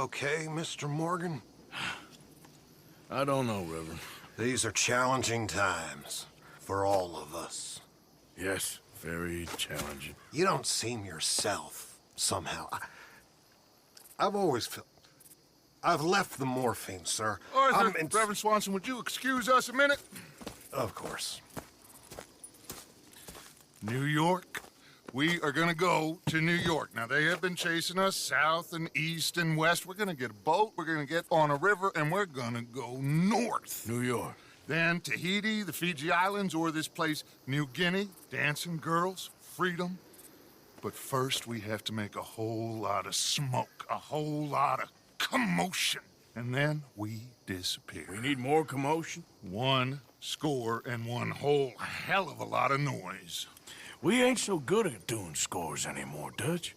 okay, Mr. Morgan? I don't know, Reverend. These are challenging times for all of us. Yes, very challenging. You don't seem yourself, somehow. I've always felt... I've left the morphine, sir. Arthur, Reverend Swanson, would you excuse us a minute? Of course. New York. We are gonna go to New York. Now, they have been chasing us south and east and west. We're gonna get a boat, we're gonna get on a river, and we're gonna go north. New York. Then Tahiti, the Fiji Islands, or this place, New Guinea, dancing girls, freedom. But first, we have to make a whole lot of smoke, a whole lot of commotion. And then we disappear. We need more commotion? 1 score and 1 whole hell of a lot of noise. We ain't so good at doing scores anymore, Dutch.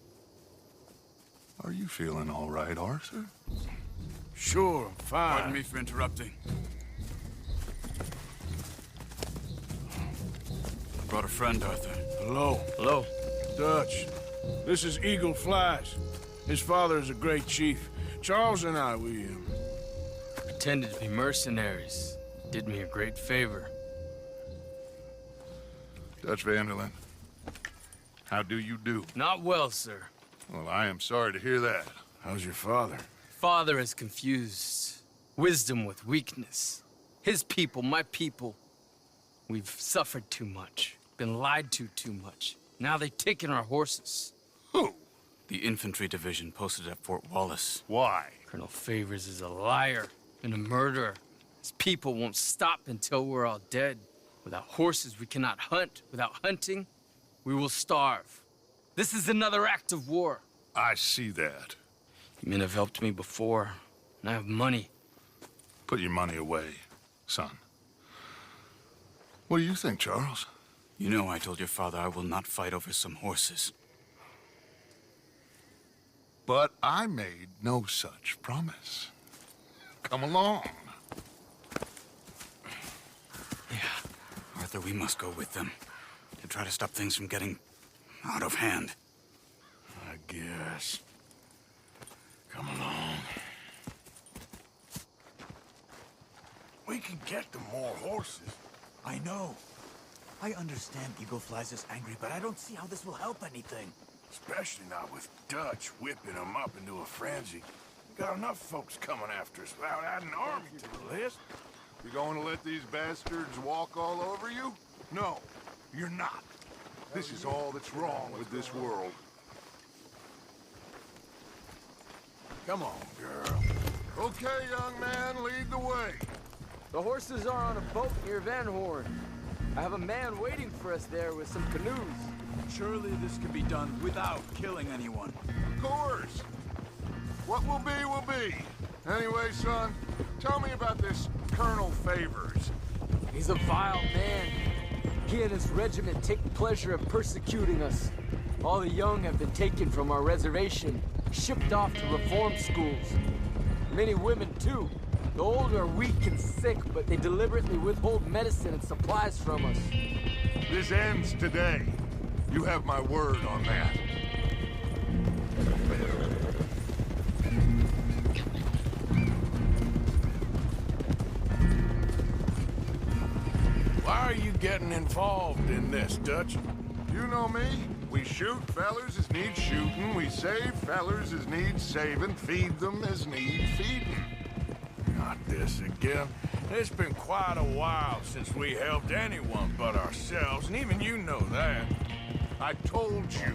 Are you feeling all right, Arthur? Sure, I'm fine. Pardon me for interrupting. I brought a friend, Arthur. Hello. Hello. Dutch, this is Eagle Flies. His father is a great chief. Charles and I, we Pretended to be mercenaries. Did me a great favor. Dutch Vanderlyn, how do you do? Not well, sir. Well, I am sorry to hear that. How's your father? Father has confused wisdom with weakness. His people, my people. We've suffered too much. Been lied to too much. Now they've taken our horses. Who? The infantry division posted at Fort Wallace. Why? Colonel Favors is a liar and a murderer. His people won't stop until we're all dead. Without horses, we cannot hunt. Without hunting, we will starve. This is another act of war. I see that. You men have helped me before, and I have money. Put your money away, son. What do you think, Charles? You know I told your father I will not fight over some horses. But I made no such promise. Come along. Yeah. Arthur, we must go with them to try to stop things from getting out of hand. I guess. Come along. We can get them more horses. I know. I understand Eagle Flies is angry, but I don't see how this will help anything. Especially not with Dutch whipping them up into a frenzy. We got enough folks coming after us without adding an army to the list. You going to let these bastards walk all over you? No, you're not. This is all that's wrong with this world. Come on, girl. Okay, young man, lead the way. The horses are on a boat near Van Horn. I have a man waiting for us there with some canoes. Surely this can be done without killing anyone. Of course. What will be, will be. Anyway, son, tell me about this Colonel Favors. He's a vile man. He and his regiment take pleasure in persecuting us. All the young have been taken from our reservation, shipped off to reform schools. Many women, too. The old are weak and sick, but they deliberately withhold medicine and supplies from us. This ends today. You have my word on that. Why are you getting involved in this, Dutch? You know me. We shoot fellers as need shooting. We save fellers as need saving. Feed them as need feeding. Not this again. It's been quite a while since we helped anyone but ourselves, and even you know that. I told you.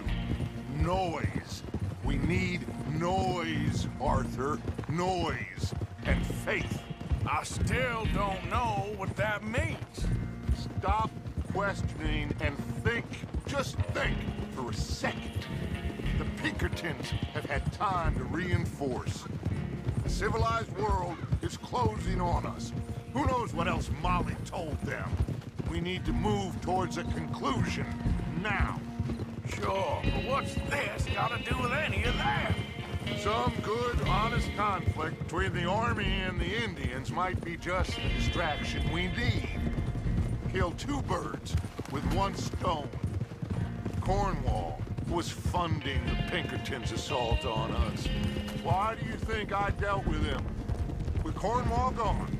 Noise. We need noise, Arthur. Noise. And faith. I still don't know what that means. Stop questioning and think. Just think for a second. The Pinkertons have had time to reinforce. The civilized world is closing on us. Who knows what else Molly told them? We need to move towards a conclusion now. Sure, but what's this got to do with any of that? Some good, honest conflict between the army and the Indians might be just the distraction we need. Kill 2 birds with 1 stone. Cornwall was funding the Pinkertons' assault on us. Why do you think I dealt with them? With Cornwall gone,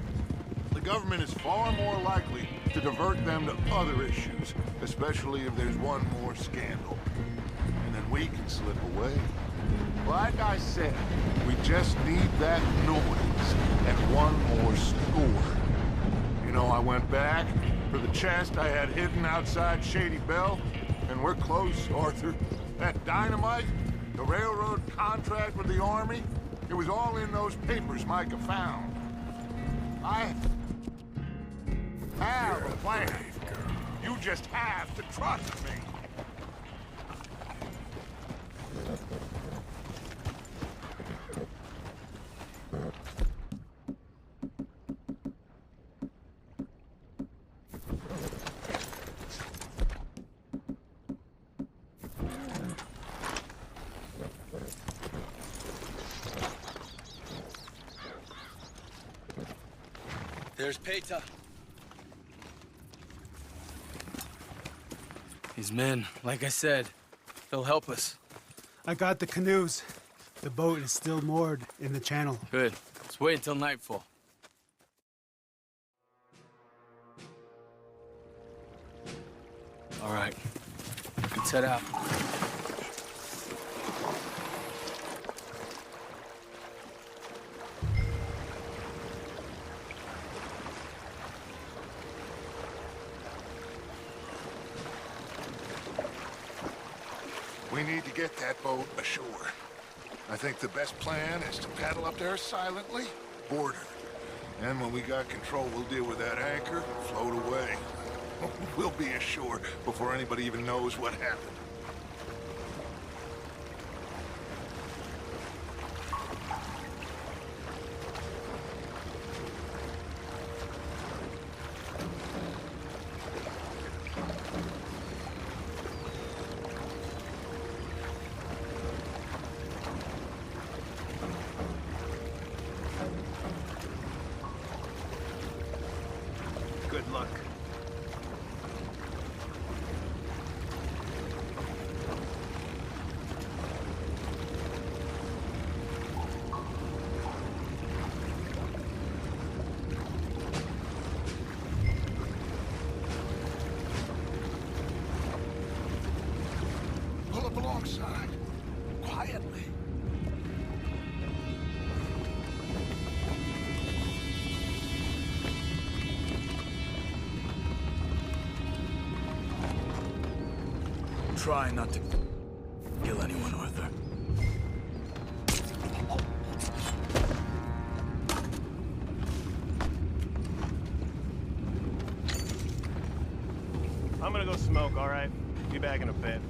the government is far more likely to divert them to other issues, especially if there's one more scandal. And then we can slip away. Like I said, we just need that noise and one more score. You know, I went back for the chest I had hidden outside Shady Belle, and we're close, Arthur. That dynamite, the railroad contract with the Army, it was all in those papers Micah found. I have a plan. You just have to trust me. There's Peta. His men, like I said, they'll help us. I got the canoes. The boat is still moored in the channel. Good. Let's wait until nightfall. All right. Let's head out. We need to get that boat ashore. I think the best plan is to paddle up there silently, board her. And when we got control, we'll deal with that anchor, float away. We'll be ashore before anybody even knows what happened. Good luck. Pull up alongside, quietly. Try not to kill anyone, Arthur. I'm gonna go smoke, all right? Be back in a bit.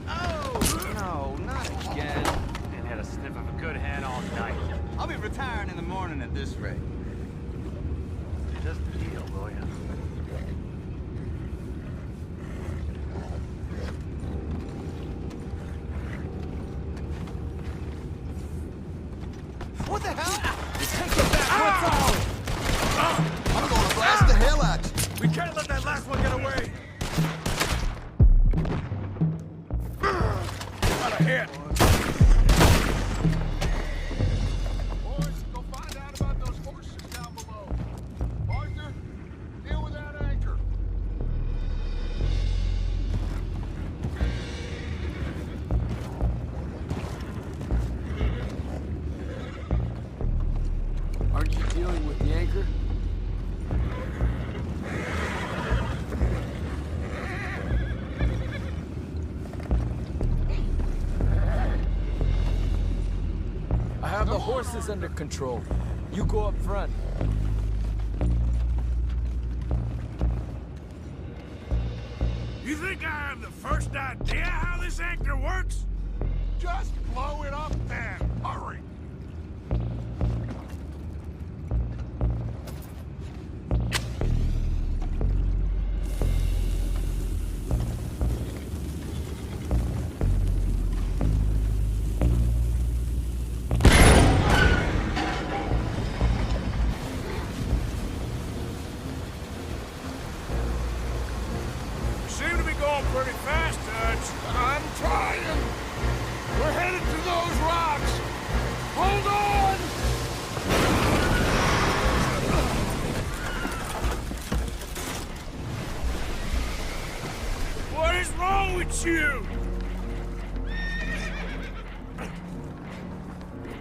Oh, no, not again. Ain't had a sniff of a good hand all night. I'll be retiring in the morning at this rate. Just the deal, will ya? What the hell? Take it back! I'm gonna blast the hell out you! We can't let that last one get away! What a hit! Boys, go find out about those horses down below. Arthur, deal with that anchor. Aren't you dealing with the anchor? I have the horses under control. You go up front. You think I have the first idea how this anchor works? Just blow it up then. Hurry. you!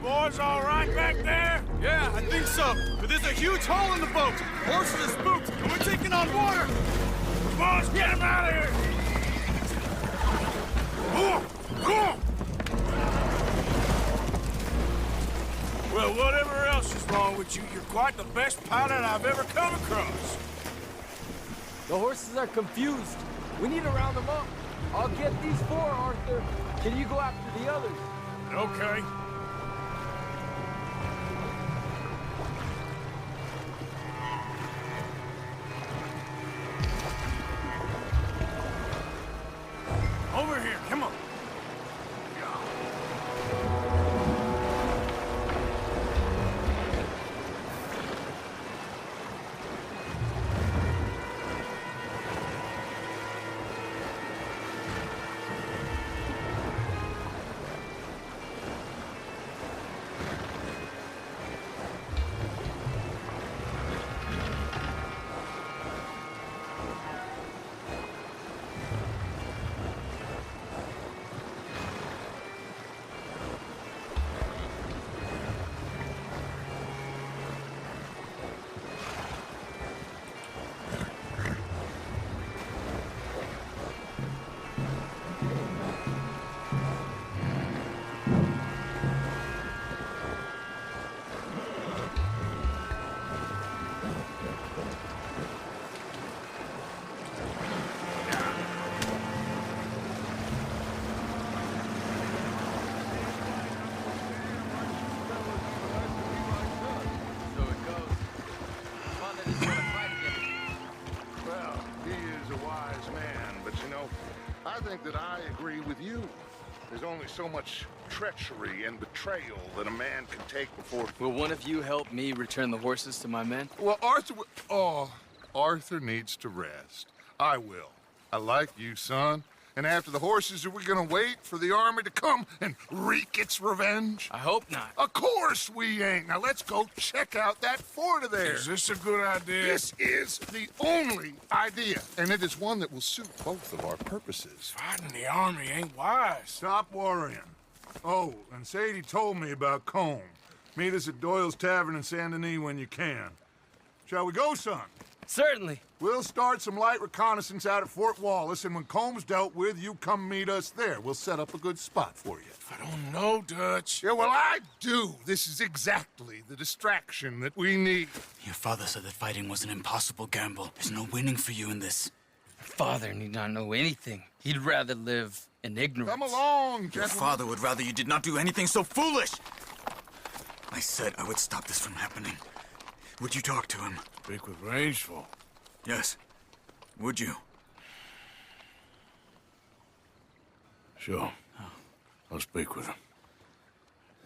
Boys all right back there? Yeah, I think so. But there's a huge hole in the boat. Horses are spooked, and we're taking on water. Boys, get him out of here! Well, whatever else is wrong with you, you're quite the best pilot I've ever come across. The horses are confused. We need to round them up. I'll get these four, Arthur. Can you go after the others? Okay. Over here, come on. I think that I agree with you. There's only so much treachery and betrayal that a man can take before... Will one of you help me return the horses to my men? Well, Arthur... Oh, Arthur needs to rest. I will. I like you, son. And after the horses, are we gonna wait for the army to come and wreak its revenge? I hope not. Of course we ain't. Now let's go check out that fort of theirs. Is this a good idea? This is the only idea, and it is one that will suit both of our purposes. Fighting the army ain't wise. Stop worrying. Oh, and Sadie told me about Combe. Meet us at Doyle's Tavern in Saint Denis when you can. Shall we go, son? Certainly. We'll start some light reconnaissance out at Fort Wallace, and when Comb's dealt with, you come meet us there. We'll set up a good spot for you. I don't know, Dutch. Yeah, well, I do. This is exactly the distraction that we need. Your father said that fighting was an impossible gamble. There's no winning for you in this. Father need not know anything. He'd rather live in ignorance. Come along, Your gentlemen. father would rather you did not do anything so foolish. I said I would stop this from happening. Would you talk to him? Speak with Rangeful. Yes. Would you? Sure. I'll speak with him.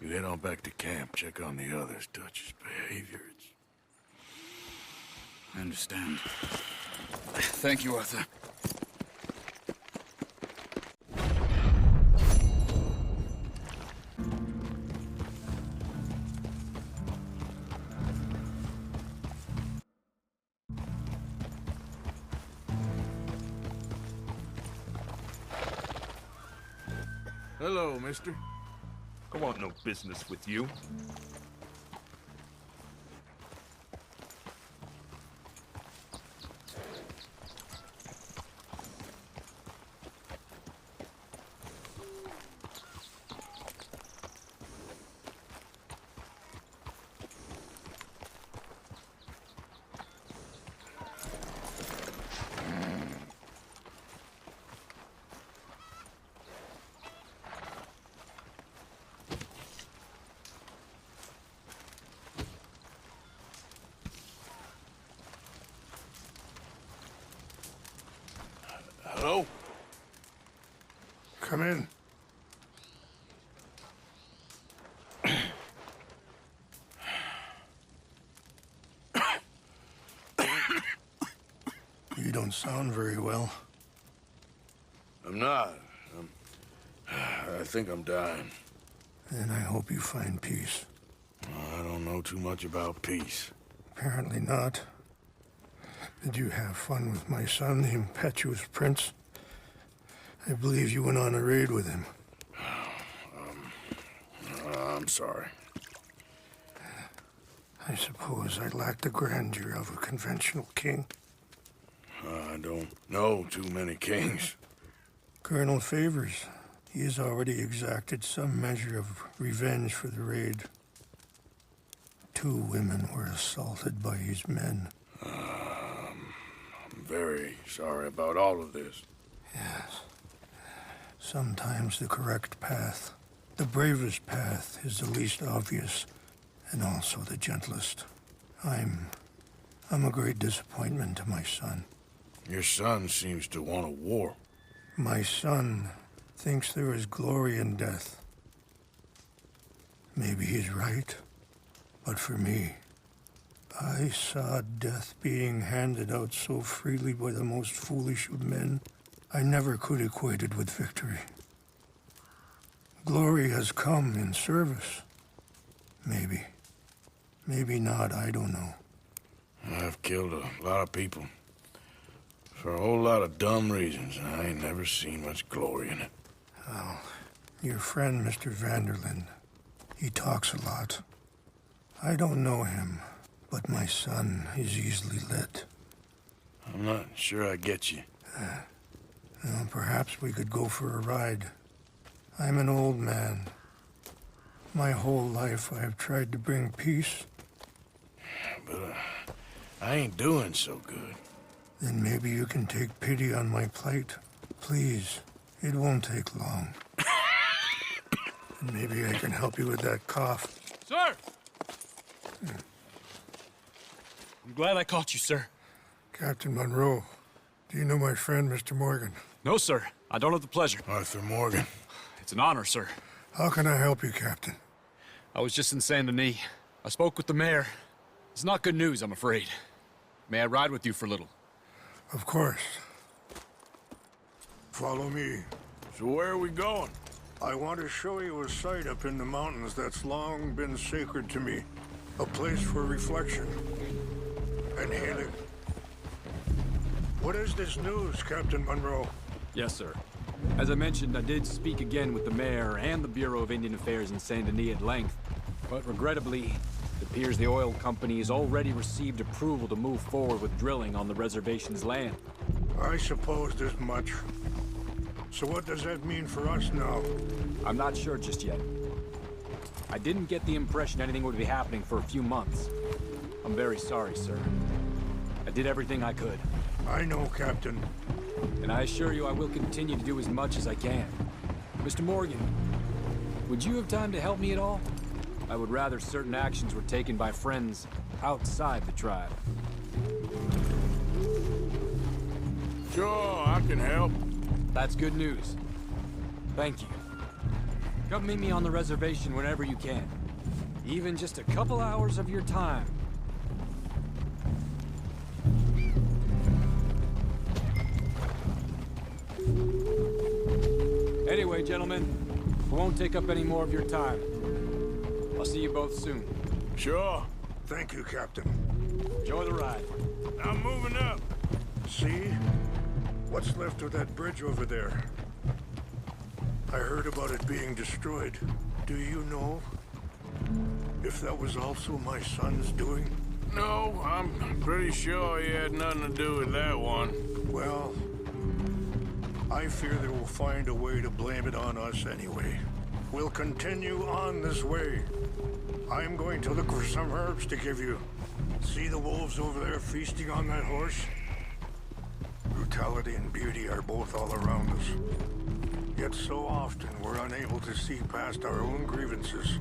You head on back to camp, check on the others. Dutch's behavior, I understand. Thank you, Arthur. Hello, mister. I want no business with you. Hello? Come in. You don't sound very well. I'm not. I think I'm dying. Then I hope you find peace. I don't know too much about peace. Apparently not. Did you have fun with my son, the impetuous prince? I believe you went on a raid with him. I'm sorry. I suppose I lack the grandeur of a conventional king. I don't know too many kings. Colonel Favors, he has already exacted some measure of revenge for the raid. 2 women were assaulted by his men. I'm very sorry about all of this. Yes. Sometimes the correct path, the bravest path, is the least obvious, and also the gentlest. I'm a great disappointment to my son. Your son seems to want a war. My son thinks there is glory in death. Maybe he's right, but for me, I saw death being handed out so freely by the most foolish of men, I never could equate it with victory. Glory has come in service. Maybe. Maybe not, I don't know. I've killed a lot of people. For a whole lot of dumb reasons, and I ain't never seen much glory in it. Oh, your friend, Mr. Vanderlyn, he talks a lot. I don't know him, but my son is easily led. I'm not sure I get you. Well, perhaps we could go for a ride. I'm an old man. My whole life I have tried to bring peace. But I ain't doing so good. Then maybe you can take pity on my plight. Please, it won't take long. And maybe I can help you with that cough. Sir! I'm glad I caught you, sir. Captain Monroe, do you know my friend, Mr. Morgan? No, sir. I don't have the pleasure. Arthur Morgan. It's an honor, sir. How can I help you, Captain? I was just in Saint Denis. I spoke with the mayor. It's not good news, I'm afraid. May I ride with you for a little? Of course. Follow me. So where are we going? I want to show you a site up in the mountains that's long been sacred to me. A place for reflection and healing. What is this news, Captain Monroe? Yes, sir. As I mentioned, I did speak again with the mayor and the Bureau of Indian Affairs in Saint Denis at length. But regrettably, it appears the oil company has already received approval to move forward with drilling on the reservation's land. I supposed as much. So what does that mean for us now? I'm not sure just yet. I didn't get the impression anything would be happening for a few months. I'm very sorry, sir. I did everything I could. I know, Captain. And I assure you I will continue to do as much as I can. Mr. Morgan, would you have time to help me at all? I would rather certain actions were taken by friends outside the tribe. Sure, I can help. That's good news. Thank you. Come meet me on the reservation whenever you can. Even just a couple hours of your time. Anyway, gentlemen, we won't take up any more of your time. I'll see you both soon. Sure. Thank you, Captain. Enjoy the ride. I'm moving up. See? What's left of that bridge over there? I heard about it being destroyed. Do you know if that was also my son's doing? No, I'm pretty sure he had nothing to do with that one. Well, I fear they will find a way to blame it on us anyway. We'll continue on this way. I'm going to look for some herbs to give you. See the wolves over there feasting on that horse? Brutality and beauty are both all around us. Yet so often we're unable to see past our own grievances.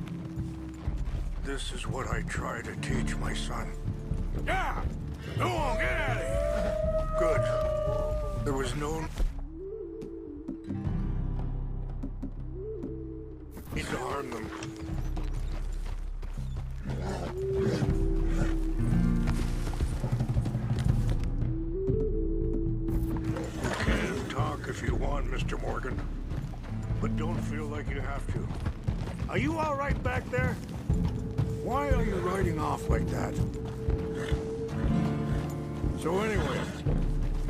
This is what I try to teach my son. Yeah! Go on, get at it! Good. There was no need to harm them. You can talk if you want, Mr. Morgan. But don't feel like you have to. Are you all right back there? Why are you riding off like that? So anyway,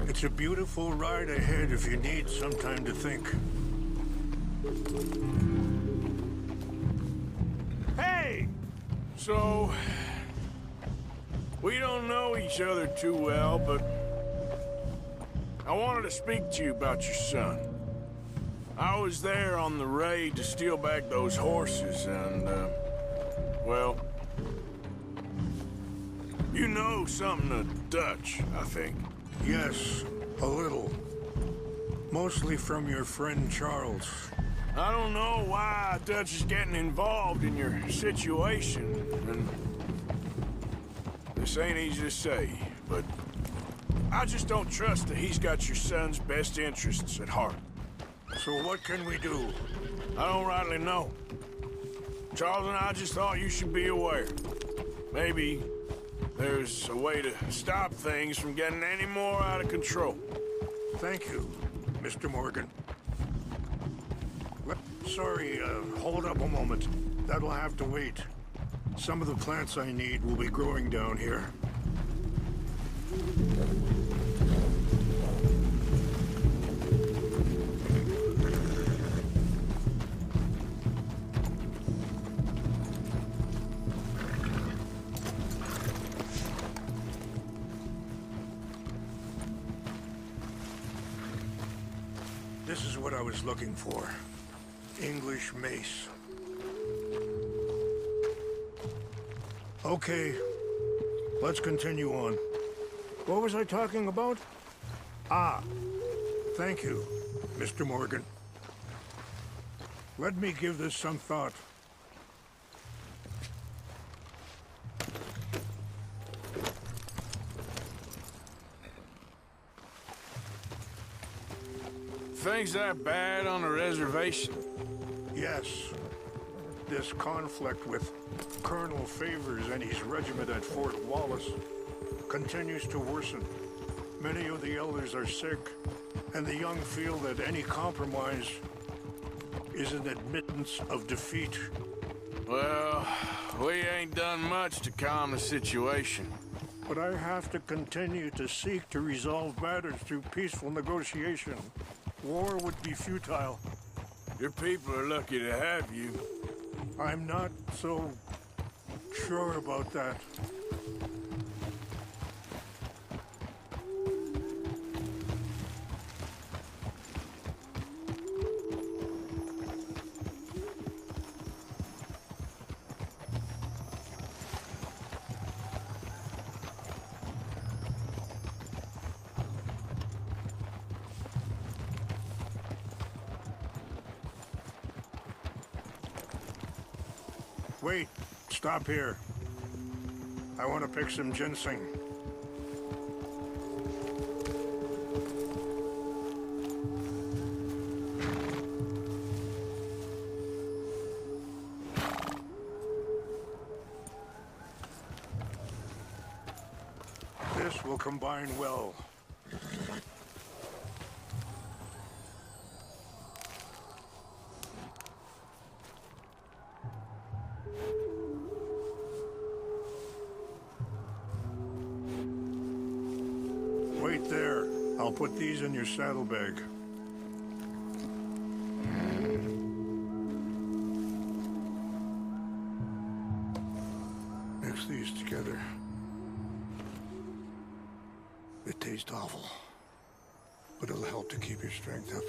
It's a beautiful ride ahead if you need some time to think. Hey! So, we don't know each other too well, but I wanted to speak to you about your son. I was there on the raid to steal back those horses, and, well, you know something of Dutch, I think. Yes, a little. Mostly from your friend Charles. I don't know why Dutch is getting involved in your situation, and this ain't easy to say, but I just don't trust that he's got your son's best interests at heart. So what can we do? I don't rightly know. Charles and I just thought you should be aware. Maybe there's a way to stop things from getting any more out of control. Thank you, Mr. Morgan. Sorry, hold up a moment. That'll have to wait. Some of the plants I need will be growing down here. This is what I was looking for. English mace. Okay, let's continue on. What was I talking about? Ah, thank you, Mr. Morgan. Let me give this some thought. Things that bad on the reservation? Yes. This conflict with Colonel Favors and his regiment at Fort Wallace continues to worsen. Many of the elders are sick, and the young feel that any compromise is an admittance of defeat. Well, we ain't done much to calm the situation. But I have to continue to seek to resolve matters through peaceful negotiation. War would be futile. Your people are lucky to have you. I'm not so sure about that. Wait, stop here. I want to pick some ginseng. This will combine well. Wait there. I'll put these in your saddlebag. Mix these together. It tastes awful, but it'll help to keep your strength up.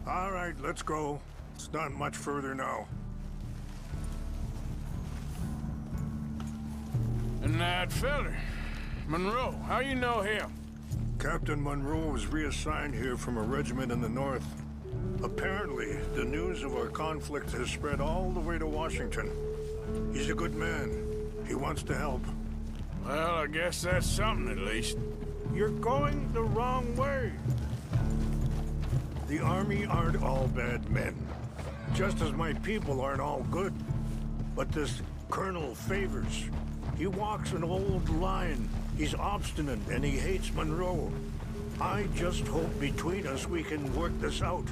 All right, let's go. It's not much further now. And that feller, Monroe, how you know him? Captain Monroe was reassigned here from a regiment in the north. Apparently, the news of our conflict has spread all the way to Washington. He's a good man. He wants to help. Well, I guess that's something at least. You're going the wrong way. The Army aren't all bad men. Just as my people aren't all good. But this Colonel Favors, he walks an old line. He's obstinate and he hates Monroe. I just hope between us we can work this out.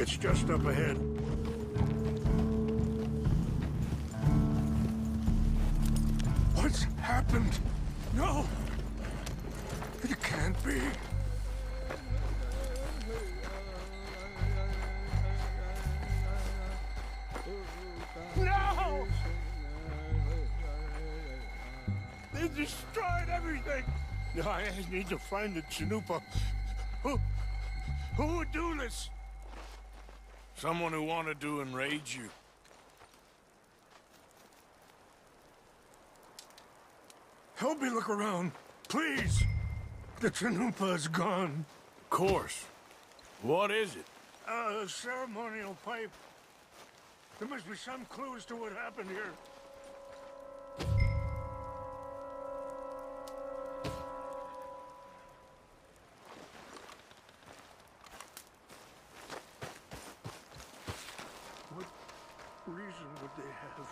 It's just up ahead. What's happened? No! It can't be. No! They destroyed everything! I need to find the Chanupa. Who would do this? Someone who wanted to enrage you. Help me look around, please. The Chanupa is gone. Of course. What is it? A ceremonial pipe. There must be some clues to what happened here. What reason would they have?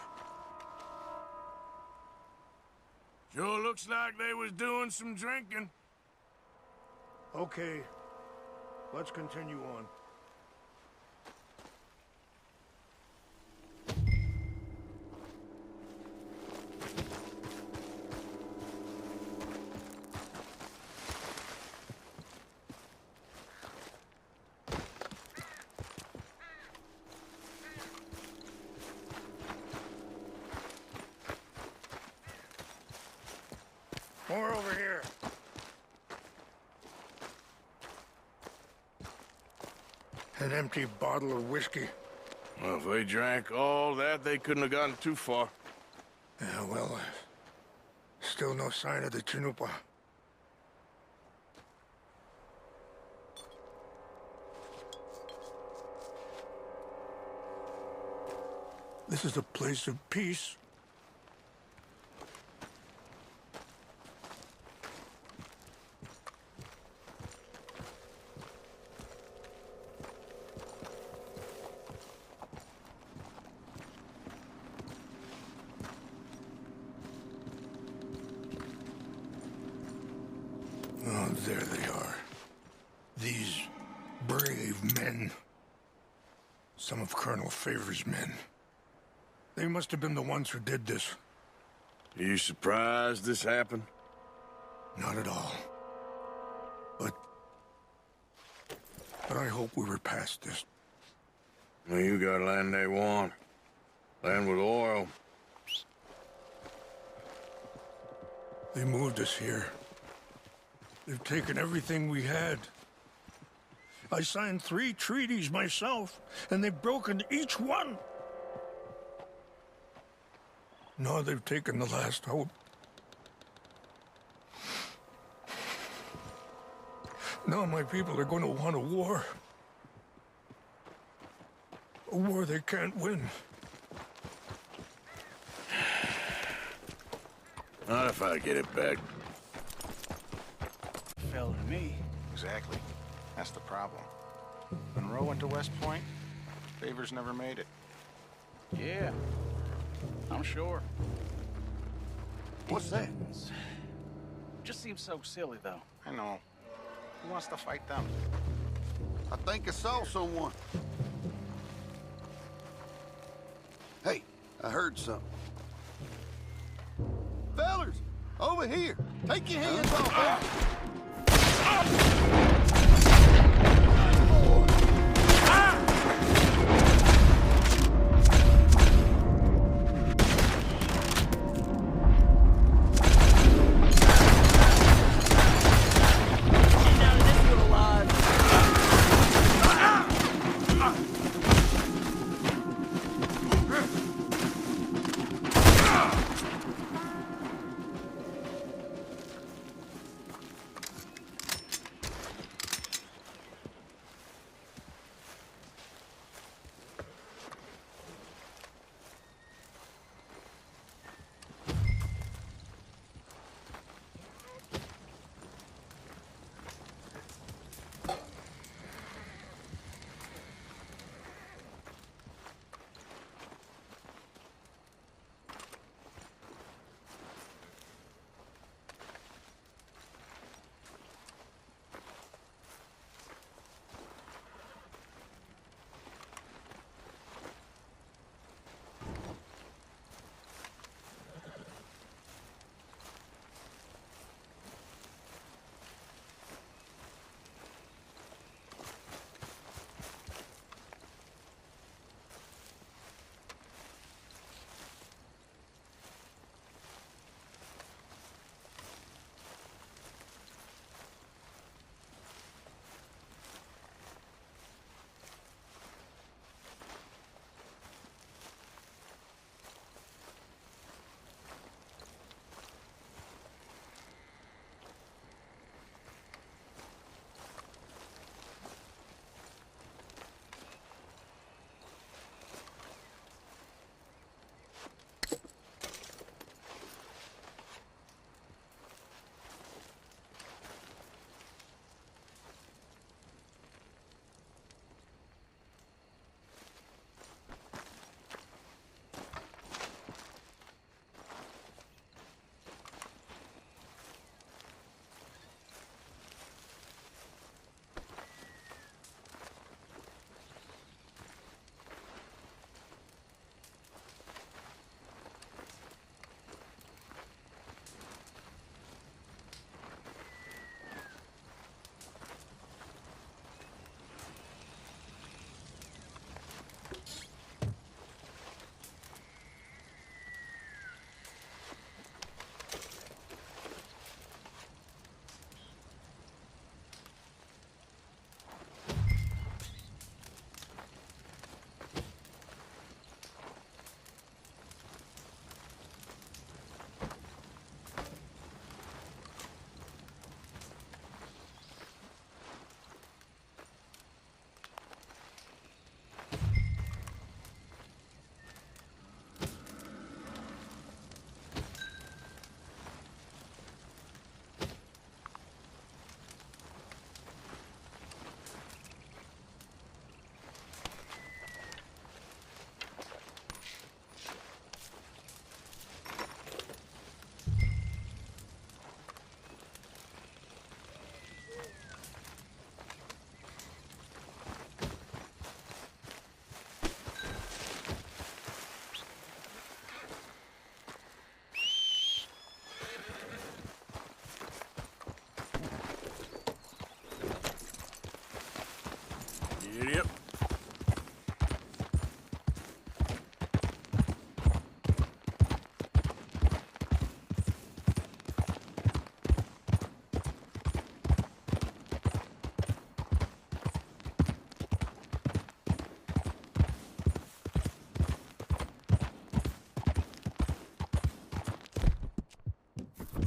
Sure looks like they was doing some drinking. Okay, let's continue on. More over here. An empty bottle of whiskey. Well, if they drank all that, they couldn't have gotten too far. Yeah, well, still no sign of the Chanupa. This is a place of peace. Oh, there they are. These brave men. Some of Colonel Favor's men. They must have been the ones who did this. Are you surprised this happened? Not at all. But I hope we were past this. Well, you got land they want. Land with oil. They moved us here. They've taken everything we had. I signed 3 treaties myself, and they've broken each one. Now they've taken the last hope. Now my people are going to want a war. A war they can't win. Not if I get it back. Fell to me. Exactly. That's the problem. Monroe went to West Point. Favors never made it. Yeah, I'm sure. What's that? Just seems so silly, though. I know. Who wants to fight them? I think I saw someone. Hey, I heard something. Fellers, over here. Take your hands off her.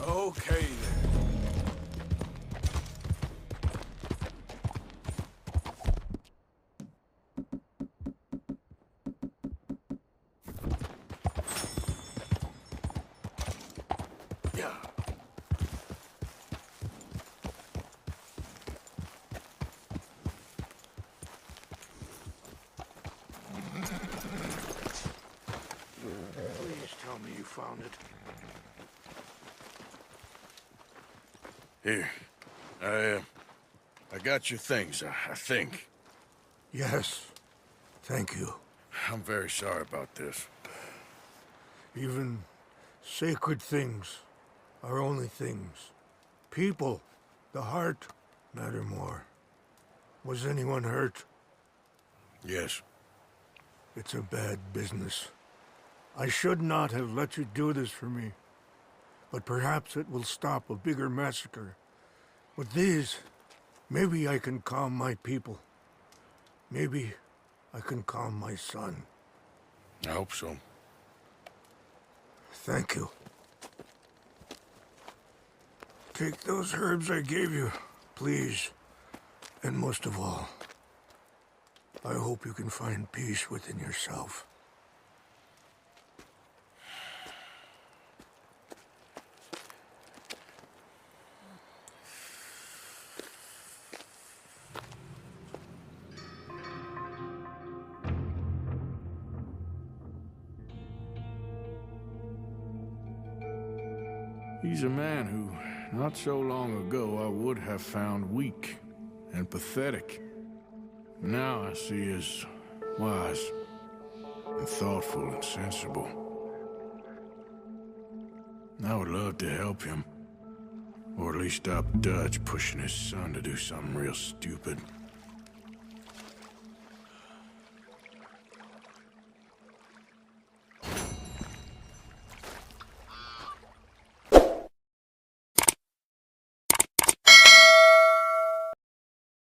Okay, then. Please tell me you found it. Here. I got your things, I think. Yes. Thank you. I'm very sorry about this. Even sacred things are only things. People, the heart, matter more. Was anyone hurt? Yes. It's a bad business. I should not have let you do this for me. But perhaps it will stop a bigger massacre. With these, maybe I can calm my people. Maybe I can calm my son. I hope so. Thank you. Take those herbs I gave you, please. And most of all, I hope you can find peace within yourself. He's a man who, not so long ago, I would have found weak and pathetic. Now I see as wise and thoughtful and sensible. I would love to help him, or at least stop Dutch pushing his son to do something real stupid.